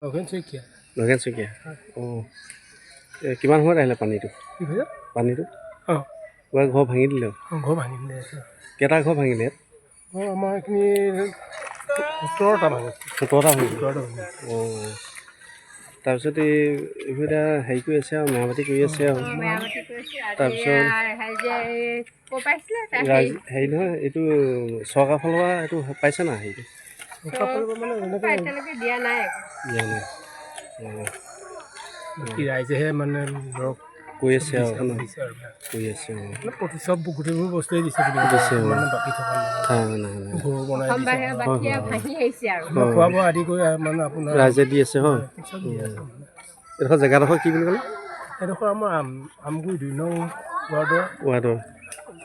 নগেন শইকীয়া অঁ কিমান সময়ত আহিলে পানীটো পানীটো তোমাৰ ঘৰ ভাঙি দিলে ঘৰ ভাঙি দিলে কেইটা ঘৰ ভাঙিলে ইয়াত আমাৰ এইখিনি 17টা ভাঙিলে অঁ তাৰপিছত এইবোৰ এতিয়া হেৰি কৰি আছে আৰু মেৰামতি কৰি আছে আৰু তাৰপিছত হেৰি নহয় এইটো চৰকাৰৰ ফালৰ পৰা এইটো পাইছে না হেৰিটো দিয়া নাই ৰাইজেহে মানে ধৰক কৈ আছে আৰু কৈ আছে চব গোটেইবোৰ বস্তুৱে দিছে বাকী থকা ঘৰ বনাই খোৱা বোৱা আদি কৰি মানে আপোনাৰ ৰাইজে দি আছে হয় এইডোখৰ জেগাডোখৰ কি বুলি ক'লে এইডোখৰ আমাৰ আমগুৰি 2 নং ৱাৰ্ডৰ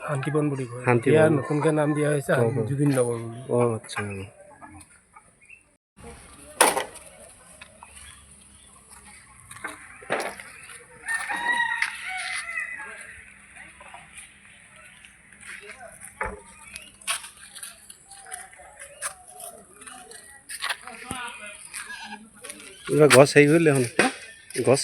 শান্তিবন বুলি কয় এতিয়া নতুনকৈ নাম দিয়া হৈছে জুবিন নগৰ বুলি অঁ আচ্ছা গছ হেৰি কৰিলে দেখোন গছ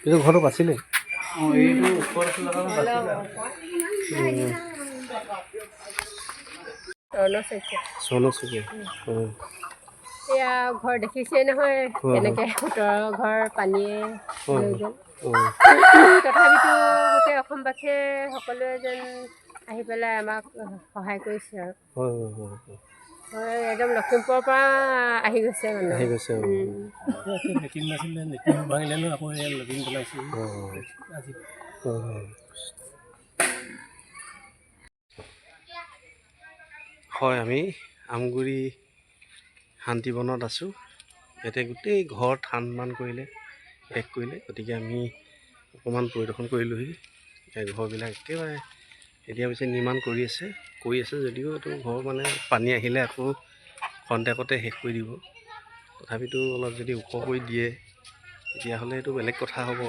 এইটো ঘৰটো বাচিলে স্বৰ্ণ শইকীয়া এয়া ঘৰ দেখিছেই নহয় কেনেকৈ সোঁতৰ ঘৰ পানীয়ে লৈ গ'ল তথাপিতো গোটেই অসমবাসীয়ে সকলোৱে যেন আহি পেলাই আমাক সহায় কৰিছে আৰু একদম লখিমপুৰৰ পৰা আহি গৈছে মানে লেট্ৰিন নাছিলে লেট্ৰিন ভাঙিলে ন আকৌ লেট্ৰিন বনাইছে হয় আমি আমগুৰি শান্তিবনত আছোঁ ইয়াতে গোটেই ঘৰ থান বান কৰিলে শেষ কৰিলে গতিকে আমি অকণমান পৰিদৰ্শন কৰিলোঁহি ঘৰবিলাক একেবাৰে এতিয়া পিছে নিৰ্মাণ কৰি আছে যদিও এইটো ঘৰ মানে পানী আহিলে আকৌ খন্তেকতে শেষ কৰি দিব তথাপিতো অলপ যদি ওখ কৰি দিয়ে তেতিয়াহ'লে এইটো বেলেগ কথা হ'ব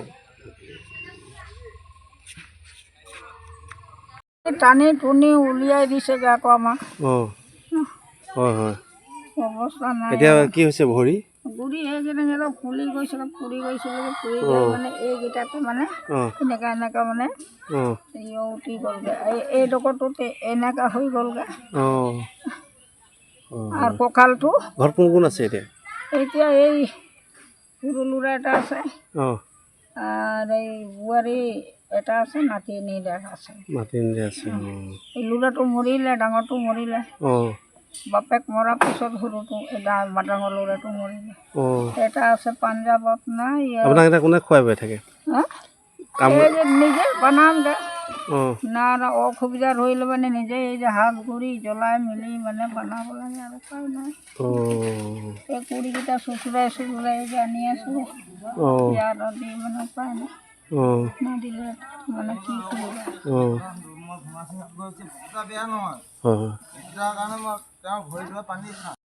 টানি টুনি উলিয়াই দিছেগৈ আকৌ আমাক অঁ হয় অৱস্থা নাই এতিয়া কি হৈছে ভৰি গুৰি সেইকেইটা ফুলি গৈছিলে ফুৰি গৈ মানে এইকেইটাতে মানে এনেকা মানে উঠি গ'লগৈ এইডোখৰটো এনেকা হৈ গ'লগৈ আৰু কঁকালটো ঘৰত কোন কোন আছে এতিয়া এই সৰু ল'ৰা এটা আছে আৰু এই বোৱাৰী এটা আছে নাতিনী আছে এই ল'ৰাটো মৰিলে ডাঙৰটো মৰিলে বাপেক মৰাৰ পিছত সৰুটো ডাঙৰ ল'ৰাটো মৰিলে এটা আছে পাঞ্জাৱত নাই কোনে খুৱাই বৈ থাকে নিজে বনাম দে না অসুবিধা ধৰিলে মানে নিজে এই যে হাত গুড়ি জ্বলাই মেলি মানে বনাব লাগে আৰু উপায় নাই এই কুৰিকেইটা চুচুৰাই যে আনি আছোঁ ইয়াত দি মানে উপায় নাই নিদিলে মানে কি কৰিবা